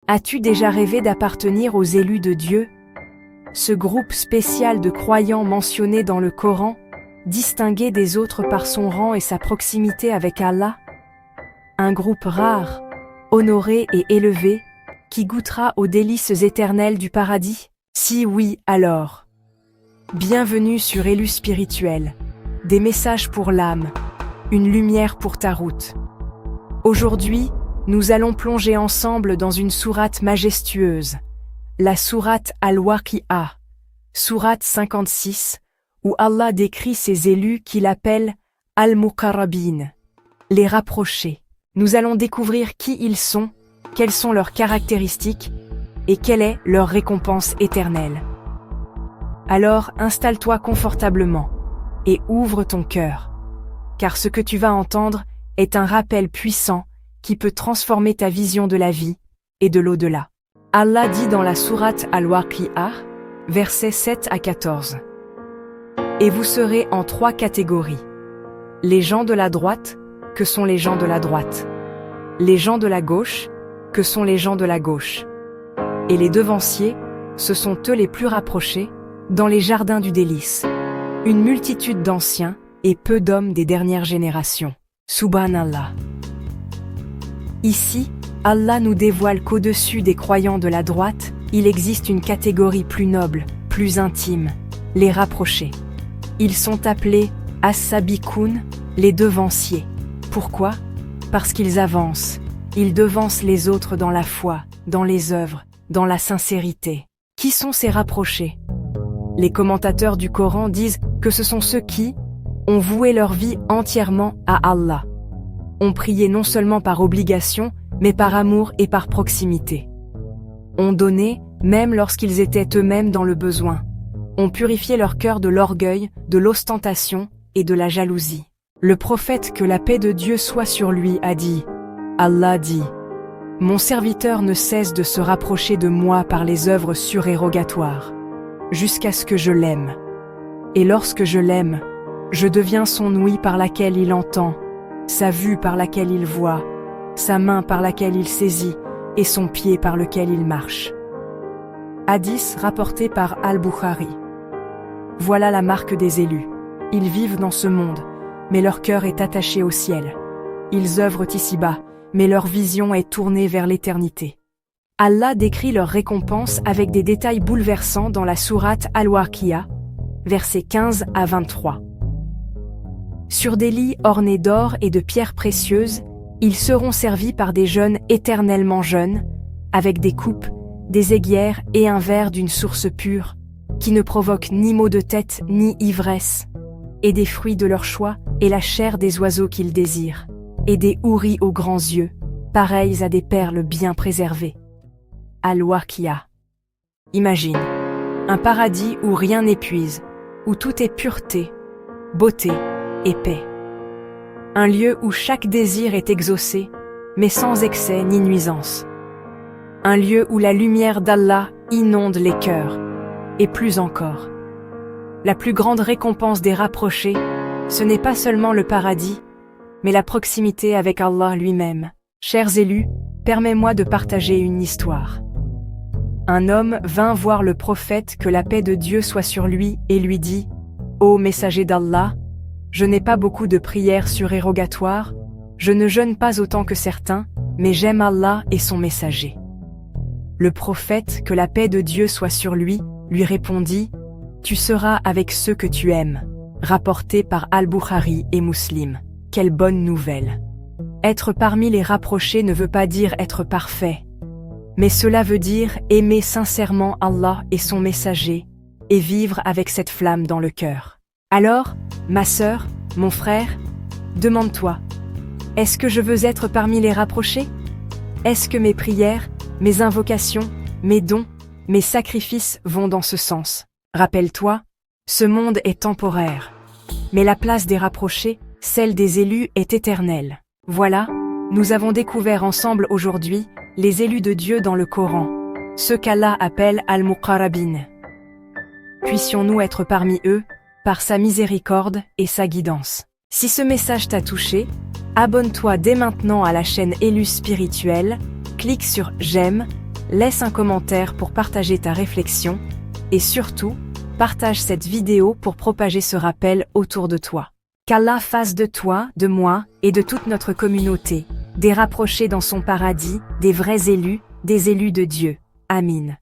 As-tu déjà rêvé d'appartenir aux élus de Dieu? Ce groupe spécial de croyants mentionné dans le Coran, distingué des autres par son rang et sa proximité avec Allah? Un groupe rare, honoré et élevé, qui goûtera aux délices éternelles du paradis? Si oui, alors. Bienvenue sur Élus Spirituel, des messages pour l'âme, une lumière pour ta route. Aujourd'hui, nous allons plonger ensemble dans une sourate majestueuse, la sourate Al-Waqi'a, sourate 56, où Allah décrit ses élus qu'il appelle Al-Muqarrabin, les rapprochés. Nous allons découvrir qui ils sont, quelles sont leurs caractéristiques et quelle est leur récompense éternelle. Alors installe-toi confortablement et ouvre ton cœur, car ce que tu vas entendre est un rappel puissant qui peut transformer ta vision de la vie et de l'au-delà. Allah dit dans la sourate Al-Waqi'a, versets 7 à 14. Et vous serez en 3 catégories. Les gens de la droite, que sont les gens de la droite. Les gens de la gauche, que sont les gens de la gauche. Et les devanciers, ce sont eux les plus rapprochés, dans les jardins du délice. Une multitude d'anciens et peu d'hommes des dernières générations. Subhanallah. Ici, Allah nous dévoile qu'au-dessus des croyants de la droite, il existe une catégorie plus noble, plus intime, les rapprochés. Ils sont appelés As-Sabikoun, les devanciers. Pourquoi? Parce qu'ils avancent. Ils devancent les autres dans la foi, dans les œuvres, dans la sincérité. Qui sont ces rapprochés? Les commentateurs du Coran disent que ce sont ceux qui ont voué leur vie entièrement à Allah. Ont prié non seulement par obligation, mais par amour et par proximité. Ont donné, même lorsqu'ils étaient eux-mêmes dans le besoin. Ont purifié leur cœur de l'orgueil, de l'ostentation et de la jalousie. Le prophète, que la paix de Dieu soit sur lui, a dit, Allah dit, « Mon serviteur ne cesse de se rapprocher de moi par les œuvres surérogatoires, jusqu'à ce que je l'aime. Et lorsque je l'aime, je deviens son ouïe par laquelle il entend, sa vue par laquelle il voit, sa main par laquelle il saisit, et son pied par lequel il marche. » Hadith rapporté par Al-Bukhari. Voilà la marque des élus. Ils vivent dans ce monde, mais leur cœur est attaché au ciel. Ils œuvrent ici-bas, mais leur vision est tournée vers l'éternité. Allah décrit leur récompense avec des détails bouleversants dans la sourate Al-Waqi'a, versets 15 à 23. Sur des lits ornés d'or et de pierres précieuses, ils seront servis par des jeunes éternellement jeunes, avec des coupes, des aiguières et un verre d'une source pure, qui ne provoque ni maux de tête ni ivresse, et des fruits de leur choix et la chair des oiseaux qu'ils désirent, et des houris aux grands yeux, pareils à des perles bien préservées. Al-Waqi'a. Imagine, un paradis où rien n'épuise, où tout est pureté, beauté et paix. Un lieu où chaque désir est exaucé, mais sans excès ni nuisance. Un lieu où la lumière d'Allah inonde les cœurs, et plus encore. La plus grande récompense des rapprochés, ce n'est pas seulement le paradis, mais la proximité avec Allah lui-même. Chers élus, permets-moi de partager une histoire. Un homme vint voir le prophète, que la paix de Dieu soit sur lui, et lui dit, « Ô messager d'Allah, je n'ai pas beaucoup de prières surérogatoires, je ne jeûne pas autant que certains, mais j'aime Allah et son messager. » Le prophète, que la paix de Dieu soit sur lui, lui répondit, « Tu seras avec ceux que tu aimes. » Rapporté par Al-Bukhari et Muslim. Quelle bonne nouvelle! Être parmi les rapprochés ne veut pas dire être parfait, mais cela veut dire aimer sincèrement Allah et son messager, et vivre avec cette flamme dans le cœur. Alors, ma sœur, mon frère, demande-toi, est-ce que je veux être parmi les rapprochés? Est-ce que mes prières, mes invocations, mes dons, mes sacrifices vont dans ce sens? Rappelle-toi, ce monde est temporaire, mais la place des rapprochés, celle des élus, est éternelle. Voilà, nous avons découvert ensemble aujourd'hui les élus de Dieu dans le Coran, ceux qu'Allah appelle Al-Muqarrabin. Puissions-nous être parmi eux, par sa miséricorde et sa guidance. Si ce message t'a touché, abonne-toi dès maintenant à la chaîne Élus Spirituel, clique sur « J'aime » Laisse un commentaire pour partager ta réflexion, et surtout, partage cette vidéo pour propager ce rappel autour de toi. Qu'Allah fasse de toi, de moi, et de toute notre communauté, des rapprochés dans son paradis, des vrais élus, des élus de Dieu. Amin.